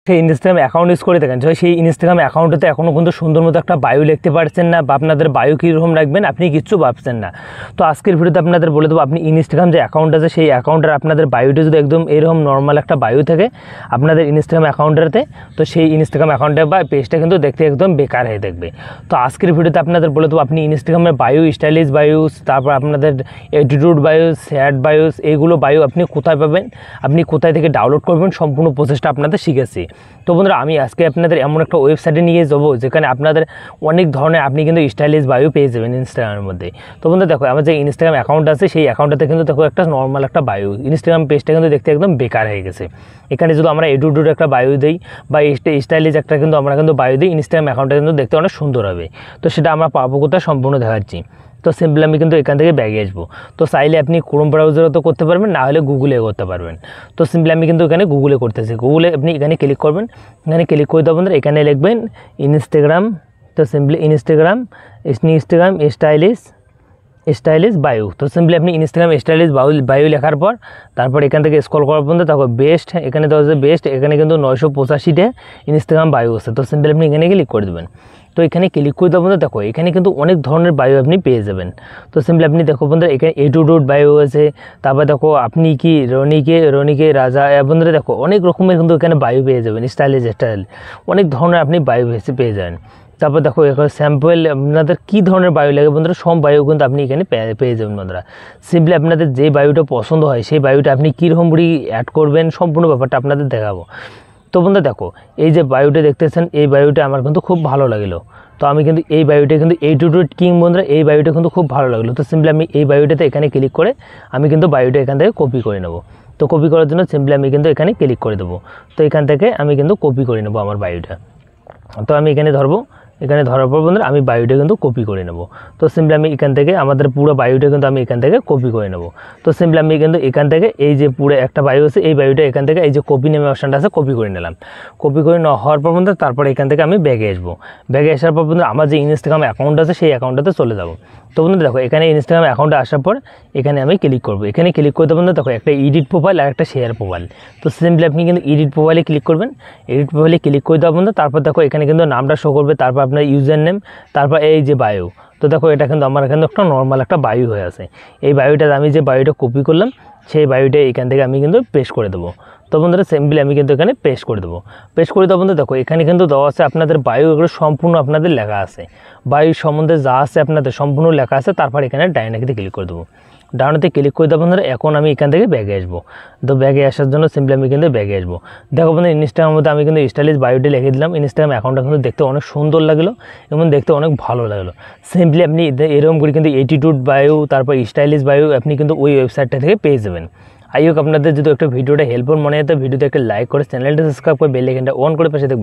সেই Instagram account use করে থাকেন, সেই ইনস্টাগ্রাম অ্যাকাউন্টেতে এখনও কিন্তু সুন্দর মতো একটা বায়ো লিখতে পারছেন না, বা আপনাদের বায়ো কীরকম রাখবেন আপনি কিচ্ছু ভাবছেন না। তো আজকের ভিডিওতে আপনাদের বলে দেবো, আপনি ইনস্টাগ্রাম যে অ্যাকাউন্ট আছে সেই অ্যাকাউন্টের আপনাদের বায়োটা যদি একদম এরকম নর্মাল একটা বায়ো থাকে আপনাদের ইনস্টাগ্রাম অ্যাকাউন্টেতে, তো সেই ইনস্টাগ্রাম অ্যাকাউন্টে বা পেজটা কিন্তু দেখতে একদম বেকার হয়ে দেখবে। তো আজকের ভিডিওতে আপনাদের বলে দেবো আপনি ইনস্টাগ্রামের বায়ো, স্টাইলিশ বায়োস, তারপর আপনাদের অ্যাটিটিউড বায়োস, স্যাড বায়োস, এইগুলো বায়ো আপনি কোথায় পাবেন, আপনি কোথায় থেকে ডাউনলোড করবেন, সম্পূর্ণ প্রসেসটা আপনাদের শিখেছি। তো বন্ধুরা, আমি আজকে আপনাদের এমন একটা ওয়েবসাইটে নিয়ে যাবো যেখানে আপনাদের অনেক ধরনের আপনি কিন্তু স্টাইলিশ বায়ো পেয়ে যাবেন ইনস্টাগ্রামের মধ্যে। তো বন্ধুরা দেখো, আমার যে ইনস্টাগ্রাম অ্যাকাউন্ট আছে সেই অ্যাকাউন্টটাতে কিন্তু দেখো একটা নর্মাল একটা বায়ো, ইনস্টাগ্রাম পেজটা কিন্তু দেখতে একদম বেকার হয়ে গেছে। এখানে যদি আমরা এডুডুর একটা বায়ো দিই বা স্টাইলিশ একটা কিন্তু আমরা কিন্তু বায়ো দিই, ইনস্টাগ্রাম অ্যাকাউন্টটা কিন্তু দেখতে অনেক সুন্দর হবে। তো সেটা আমরা পাবো কোথায়, সম্পূর্ণ দেখাচ্ছি। তো সিম্পলি আমি কিন্তু এখান থেকে ব্যাগে আসবো। তো চাইলে আপনি ক্রোম ব্রাউজারও তো করতে পারবেন, না হলে গুগলে করতে পারবেন। তো সিম্পলি আমি কিন্তু এখানে গুগলে করতেছি। গুগলে আপনি এখানে ক্লিক করবেন, এখানে ক্লিক করে দেবেন, এখানে লিখবেন ইনস্টাগ্রাম। তো সিম্পলি ইনস্টাগ্রাম স্টাইলিশ বায়ো। তো সিম্পলি আপনি ইনস্টাগ্রাম স্টাইলিশ বায়ো লেখার পর তারপর এখান থেকে স্ক্রল করার পর্যন্ত তারপর বেস্ট, এখানে দেওয়া আছে বেস্ট, এখানে কিন্তু 985টা ইনস্টাগ্রাম বায়ো আছে। তো সিম্পলি আপনি এখানে ক্লিক করে দেবেন। তো এখানে ক্লিক করে দেওয়ার পর্যন্ত দেখো এখানে কিন্তু অনেক ধরনের বায়ো আপনি পেয়ে যাবেন। তো সিম্পলি আপনি দেখো বন্ধুরা, এখানে এডুডুড বায়ো আছে, তারপর দেখো আপনি কি রনিকে রাজা, বন্ধুরা দেখো অনেক রকমের কিন্তু এখানে বায়ো পেয়ে যাবেন, স্টাইলিশ অনেক ধরনের আপনি বায়ো পেয়ে যাবেন। তারপর দেখো এখানে স্যাম্পল আপনাদের কী ধরনের বায়ো লাগে বন্ধুরা, সব বায়ো কিন্তু আপনি এখানে পেয়ে যাবেন বন্ধুরা। সিম্পলি আপনাদের যে বায়োটা পছন্দ হয় সেই বায়োটা আপনি কীরকম করে অ্যাড করবেন সম্পূর্ণ ব্যাপারটা আপনাদের দেখাবো। তো বন্ধুরা দেখো, এই যে বায়োটা দেখতেছেন এই বায়োটা আমার কিন্তু খুব ভালো লাগলো। তো আমি কিন্তু এই বায়োটা কিন্তু এডুডুড কিং বন্ধুরা, এই বায়োটা কিন্তু খুব ভালো লাগলো। তো সিম্পলি আমি এই বায়োটাতে এখানে ক্লিক করে আমি কিন্তু বায়োটা এখান থেকে কপি করে নেব। তো কপি করার জন্য সিম্পলি আমি কিন্তু এখানে ক্লিক করে দেবো। তো এখান থেকে আমি কিন্তু কপি করে নেব আমার বায়োটা। তো আমি এখানে ধরবো, এখানে ধরার পর বন্ধুরা আমি বায়োটা কিন্তু কপি করে নেব। তো সিম্পলি আমি এখান থেকে আমাদের পুরো বায়োটা কিন্তু আমি এখান থেকে কপি করে নেব। তো সিম্পলি আমি কিন্তু এখান থেকে এই যে পুরো একটা বায়ো আছে এই বায়োটা এখান থেকে এই যে কপি নেমে অপশানটা আছে কপি করে নিলাম। কপি করে হওয়ার পর বন্ধুরা তারপর এখান থেকে আমি ব্যাগে আসবো। ব্যাগে আসার পর বন্ধুরা আমার যে ইনস্টাগ্রাম অ্যাকাউন্ট আছে সেই অ্যাকাউন্টটাতে চলে যাবো। তো বন্ধুরা দেখো এখানে ইনস্টাগ্রাম অ্যাকাউন্টে আসার পর এখানে আমি ক্লিক করবো। এখানে ক্লিক করতে বন্ধুরা দেখো একটা এডিট প্রোফাইল আর একটা শেয়ার প্রোফাইল। তো সিম্পলি আপনি কিন্তু এডিট প্রোফাইলে ক্লিক করবেন। এডিট প্রোফাইলে ক্লিক করে দেওয়া বন্ধুরা তারপর দেখো এখানে কিন্তু নামটা শো করবে, তারপর আপনার ইউজার নেম, তারপর এই যে বায়ো। তো দেখো এটা কিন্তু আমার এখানে একটা নর্মাল একটা বায়ো হয়ে আছে। এই বায়োটা আমি যে বায়োটা কপি করলাম সেই বায়োটা এখান থেকে আমি কিন্তু পেস্ট করে দেবো। তো বন্ধুরা সিম্পলি আমি কিন্তু এখানে পেস্ট করে দেবো। পেস্ট করে দেবো বন্ধু দেখো এখানে কিন্তু দেওয়া আছে আপনাদের বায়ো, এগুলো সম্পূর্ণ আপনাদের লেখা আছে, বায়ো সম্বন্ধে যা আছে আপনাদের সম্পূর্ণ লেখা আছে। তারপর এখানে ডাইনাকিতে ক্লিক করে দেবো। ডাউনেতে ক্লিক করে দেবো বন্ধুরা। এখন আমি এখান থেকে ব্যাগে আসবো। তো ব্যাগে আসার জন্য সিম্পলি আমি কিন্তু ব্যাগে আসবো। দেখো বন্ধু ইনস্টাগ্রামের মধ্যে আমি কিন্তু স্টাইলিশ বায়োটি লিখে দিলাম। ইনস্টাগ্রাম অ্যাকাউন্টটা কিন্তু দেখতে অনেক সুন্দর লাগলো এবং দেখতে অনেক ভালো লাগলো। সিম্পলি আপনি এরকম করে কিন্তু অ্যাটিটিউড বায়ো তারপর স্টাইলিশ বায়ো আপনি কিন্তু ওই ওয়েবসাইটটা থেকে পেয়ে যাবেন। আই হোক আপনাদের যদি একটা ভিডিওটা হেল্পফুল মনে হয় তো ভিডিওতে একটা লাইক করে চ্যানেলটা সাবস্ক্রাইব করে বেল আইকনটা অন করে পাশে